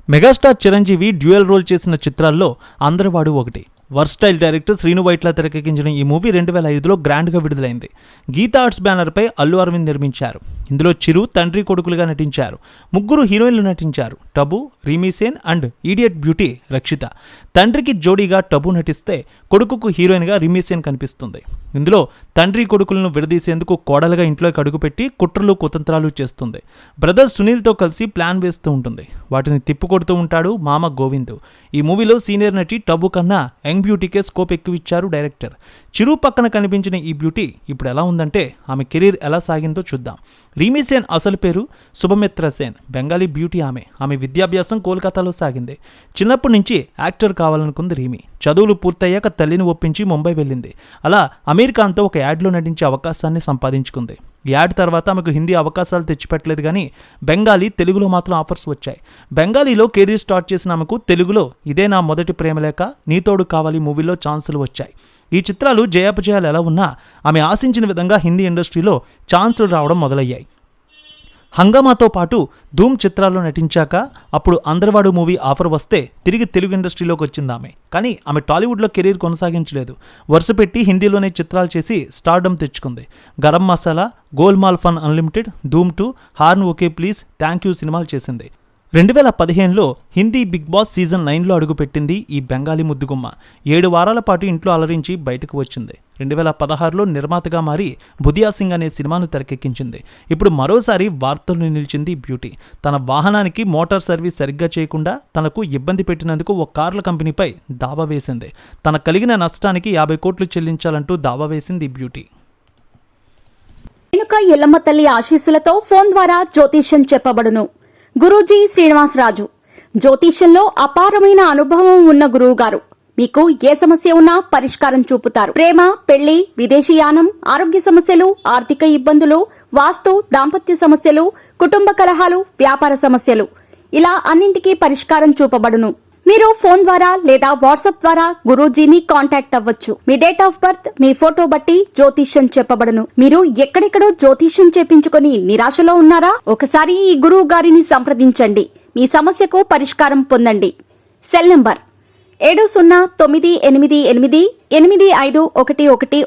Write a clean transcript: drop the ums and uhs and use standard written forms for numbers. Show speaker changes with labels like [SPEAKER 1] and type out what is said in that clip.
[SPEAKER 1] Megastar Chiranjeevi dual role చేసిన చిత్రాల్లో అందరివాడు ఒకటి. వర్స్టైల్ డైరెక్టర్ శ్రీను వైట్ల తెరకెక్కించిన ఈ మూవీ 2005లో గ్రాండ్గా విడుదలైంది. గీతా ఆర్ట్స్ బ్యానర్పై అల్లు అరవింద్ నిర్మించారు. ఇందులో చిరు తండ్రి కొడుకులుగా నటించారు. ముగ్గురు హీరోయిన్లు నటించారు: Tabu, Rimi Sen and idiot beauty Rakshita. తండ్రికి జోడీగా టబు నటిస్తే కొడుకుకు హీరోయిన్గా రీమీ సేన్ కనిపిస్తుంది. ఇందులో తండ్రి కొడుకులను విడదీసేందుకు కోడలుగా ఇంట్లోకి అడుగుపెట్టి కుట్రలు కుతంత్రాలు చేస్తుంది. బ్రదర్ సునీల్తో కలిసి ప్లాన్ వేస్తూ ఉంటుంది. వాటిని తిప్పుకొడుతూ ఉంటాడు మామ గోవింద్. ఈ మూవీలో సీనియర్ నటి టబు కన్నా యంగ్ బ్యూటీకే స్కోప్ ఎక్కువ ఇచ్చారు డైరెక్టర్. చిరు పక్కన కనిపించిన ఈ బ్యూటీ ఇప్పుడు ఎలా ఉందంటే ఆమె కెరీర్ ఎలా సాగిందో చూద్దాం. రీమీ సేన్ అసలు పేరు శుభమిత్ర సేన్. బెంగాలీ బ్యూటీ ఆమె విద్యాభ్యాసం కోల్కతాలో సాగింది. చిన్నప్పటి నుంచి యాక్టర్ కావాలనుకుంది రీమీ. చదువులు పూర్తయ్యాక తల్లిని ఒప్పించి ముంబై వెళ్ళింది. అలా అమీర్ ఖాన్తో ఒక యాడ్లో నటించే అవకాశాన్ని సంపాదించుకుంది. ఈ యాడ్ తర్వాత ఆమెకు హిందీ అవకాశాలు తెచ్చిపెట్టలేదు, కానీ బెంగాలీ, తెలుగులో మాత్రం ఆఫర్స్ వచ్చాయి. బెంగాలీలో కెరీర్ స్టార్ట్ చేసిన ఆమెకు తెలుగులో ఇదే నా మొదటి ప్రేమలేక, నీతోడు కావాలి మూవీలో ఛాన్సులు వచ్చాయి. ఈ చిత్రాలు జయాపజయాలు ఎలా ఉన్నా ఆమె ఆశించిన విధంగా హిందీ ఇండస్ట్రీలో ఛాన్సులు రావడం మొదలయ్యాయి. హంగామాతో పాటు ధూమ్ చిత్రాల్లో నటించాక అప్పుడు అందరివాడు మూవీ ఆఫర్ వస్తే తిరిగి తెలుగు ఇండస్ట్రీలోకి వచ్చింది ఆమె. కానీ ఆమె టాలీవుడ్లో కెరీర్ కొనసాగించలేదు. వరుస పెట్టి హిందీలోనే చిత్రాలు చేసి స్టార్డమ్ తెచ్చుకుంది. Garam masala, golmaal fun unlimited, Dhoom 2, horn okay please, thank you సినిమాలు చేసింది. 2015లో హిందీ బిగ్ బాస్ సీజన్ 9లో అడుగుపెట్టింది ఈ బెంగాలీ ముద్దుగుమ్మ. 7 వారాల పాటు ఇంట్లో అలరించి బయటకు వచ్చింది. 2016లో నిర్మాతగా మారి బుదియా సింగ్ అనే సినిమాను తెరకెక్కించింది. ఇప్పుడు మరోసారి వార్తల్లో నిలిచింది బ్యూటీ. తన వాహనానికి మోటార్ సర్వీస్ సరిగ్గా చేయకుండా తనకు ఇబ్బంది పెట్టినందుకు ఓ కార్ల కంపెనీపై దావా వేసింది. తనకు కలిగిన నష్టానికి 50 కోట్లు చెల్లించాలంటూ దావా వేసింది బ్యూటీ.
[SPEAKER 2] రేణుక ఎల్లమ్మ తల్లి ఆశీస్సులతో ఫోన్ ద్వారా జ్యోతిష్యం చెప్పబడును. గురూజీ శ్రీనివాసరాజు. జ్యోతిష్యంలో అపారమైన అనుభవం ఉన్న గురువు గారు మీకు ఏ సమస్య ఉన్నా పరిష్కారం చూపుతారు. ప్రేమ, పెళ్లి, విదేశీయానం, ఆరోగ్య సమస్యలు, ఆర్థిక ఇబ్బందులు, వాస్తు, దాంపత్య సమస్యలు, కుటుంబ కలహాలు, వ్యాపార సమస్యలు, ఇలా అన్నింటికీ పరిష్కారం చూపబడును. మీరు ఫోన్ ద్వారా లేదా వాట్సాప్ ద్వారా గురూజీని కాంటాక్ట్ అవ్వచ్చు. మీ డేట్ ఆఫ్ బర్త్, మీ ఫోటో బట్టి జ్యోతిష్యం చెప్పబడును. మీరు ఎక్కడెక్కడో జ్యోతిష్యం చేపించుకొని నిరాశలో ఉన్నారా? ఒకసారి ఈ గురువు గారిని సంప్రదించండి. మీ సమస్యకు పరిష్కారం పొందండి. Cell number 7098888511